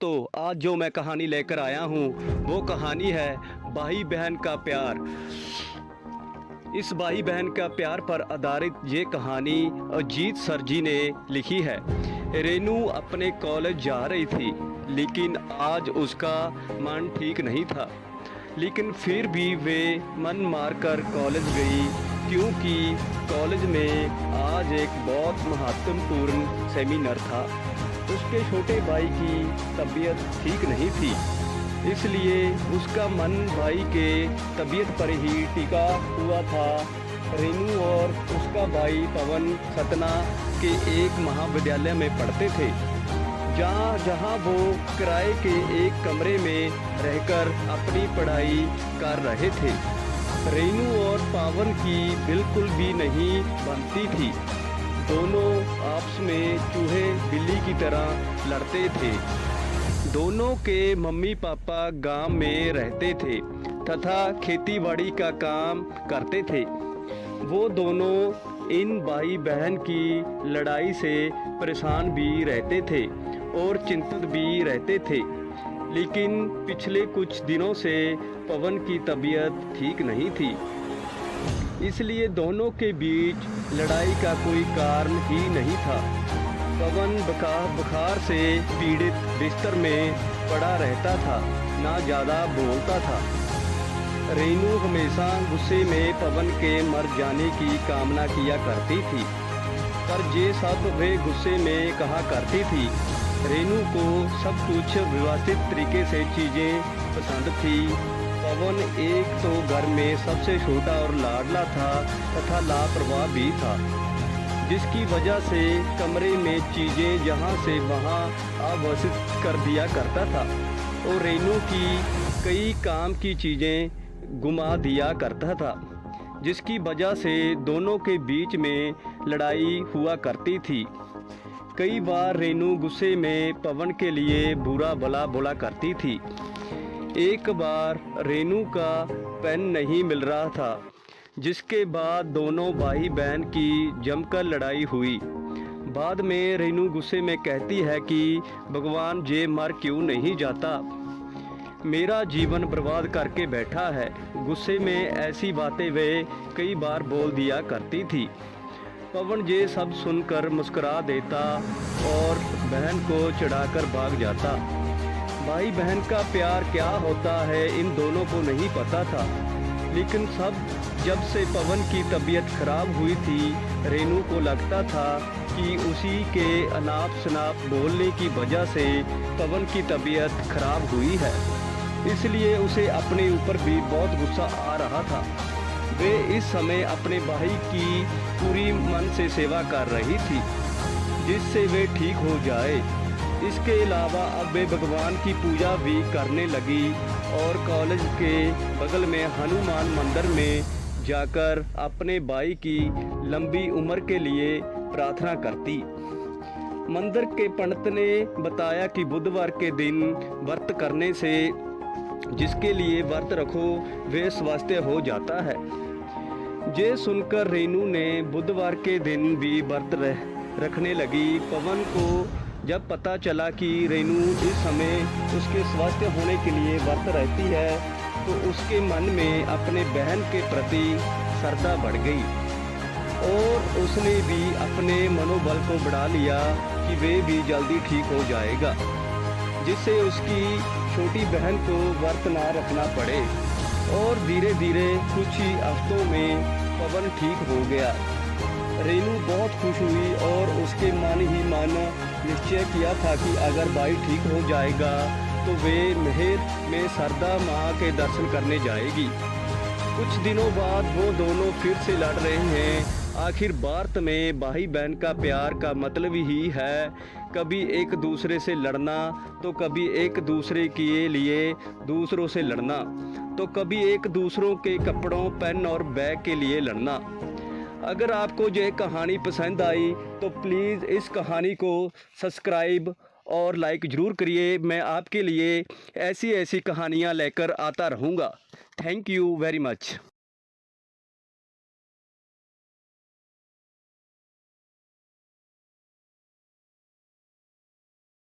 दोस्तों, आज जो मैं कहानी लेकर आया हूँ वो कहानी है भाई बहन का प्यार। इस भाई बहन का प्यार पर आधारित ये कहानी अजीत सर जी ने लिखी है। रेनू अपने कॉलेज जा रही थी, लेकिन आज उसका मन ठीक नहीं था। लेकिन फिर भी वे मन मारकर कॉलेज गई, क्योंकि कॉलेज में आज एक बहुत महत्वपूर्ण सेमिनार था। उसके छोटे भाई की तबीयत ठीक नहीं थी, इसलिए उसका मन भाई के तबीयत पर ही टिका हुआ था। रेनू और उसका भाई पवन सतना के एक महाविद्यालय में पढ़ते थे, जहाँ वो किराए के एक कमरे में रहकर अपनी पढ़ाई कर रहे थे। रेनू और पवन की बिल्कुल भी नहीं बनती थी। दोनों आपस में चूहे बिल्ली की तरह लड़ते थे। दोनों के मम्मी पापा गांव में रहते थे तथा खेतीबाड़ी का काम करते थे। वो दोनों इन भाई बहन की लड़ाई से परेशान भी रहते थे और चिंतित भी रहते थे। लेकिन पिछले कुछ दिनों से पवन की तबीयत ठीक नहीं थी, इसलिए दोनों के बीच लड़ाई का कोई कारण ही नहीं था। पवन बुखार से पीड़ित बिस्तर में पड़ा रहता था, ना ज़्यादा बोलता था। रेनू हमेशा गुस्से में पवन के मर जाने की कामना किया करती थी, पर ये सब वे गुस्से में कहा करती थी। रेनू को सब कुछ व्यवस्थित तरीके से चीज़ें पसंद थी। पवन एक तो घर में सबसे छोटा और लाडला था तथा लापरवाह भी था, जिसकी वजह से कमरे में चीज़ें जहां से वहां अव्यवस्थित कर दिया करता था और रेनू की कई काम की चीज़ें गुमा दिया करता था, जिसकी वजह से दोनों के बीच में लड़ाई हुआ करती थी। कई बार रेनू गुस्से में पवन के लिए बुरा भला बोला करती थी। एक बार रेनू का पेन नहीं मिल रहा था, जिसके बाद दोनों भाई बहन की जमकर लड़ाई हुई। बाद में रेनू गुस्से में कहती है कि भगवान ये मर क्यों नहीं जाता, मेरा जीवन बर्बाद करके बैठा है। गुस्से में ऐसी बातें वे कई बार बोल दिया करती थी। पवन ये सब सुनकर मुस्कुरा देता और बहन को चिढ़ाकर भाग जाता। भाई बहन का प्यार क्या होता है इन दोनों को नहीं पता था, लेकिन जब से पवन की तबीयत खराब हुई थी, रेनू को लगता था कि उसी के अनाप शनाप बोलने की वजह से पवन की तबीयत खराब हुई है, इसलिए उसे अपने ऊपर भी बहुत गुस्सा आ रहा था। वे इस समय अपने भाई की पूरी मन से सेवा कर रही थी, जिससे वे ठीक हो जाए। इसके अलावा अब वे भगवान की पूजा भी करने लगी और कॉलेज के बगल में हनुमान मंदिर में जाकर अपने भाई की लंबी उम्र के लिए प्रार्थना करती। मंदिर के पंडित ने बताया कि बुधवार के दिन व्रत करने से जिसके लिए व्रत रखो वे स्वास्थ्य हो जाता है। ये सुनकर रेनू ने बुधवार के दिन भी व्रत रखने लगी। पवन को जब पता चला कि रेनू इस समय उसके स्वास्थ्य होने के लिए व्रत रहती है, तो उसके मन में अपने बहन के प्रति श्रद्धा बढ़ गई और उसने भी अपने मनोबल को बढ़ा लिया कि वे भी जल्दी ठीक हो जाएगा, जिससे उसकी छोटी बहन को व्रत ना रखना पड़े। और धीरे धीरे कुछ ही हफ्तों में पवन ठीक हो गया। रेनू बहुत खुश हुई और उसके मन ही मन निश्चय किया था कि अगर भाई ठीक हो जाएगा तो वे मेहर में शारदा माँ के दर्शन करने जाएगी। कुछ दिनों बाद वो दोनों फिर से लड़ रहे हैं। आखिर भारत में भाई बहन का प्यार का मतलब ही है कभी एक दूसरे से लड़ना, तो कभी एक दूसरे के लिए दूसरों से लड़ना, तो कभी एक दूसरों के कपड़ों, पेन और बैग के लिए लड़ना। अगर आपको ये कहानी पसंद आई तो प्लीज़ इस कहानी को सब्सक्राइब और लाइक ज़रूर करिए। मैं आपके लिए ऐसी ऐसी कहानियाँ लेकर आता रहूँगा। Thank you very much.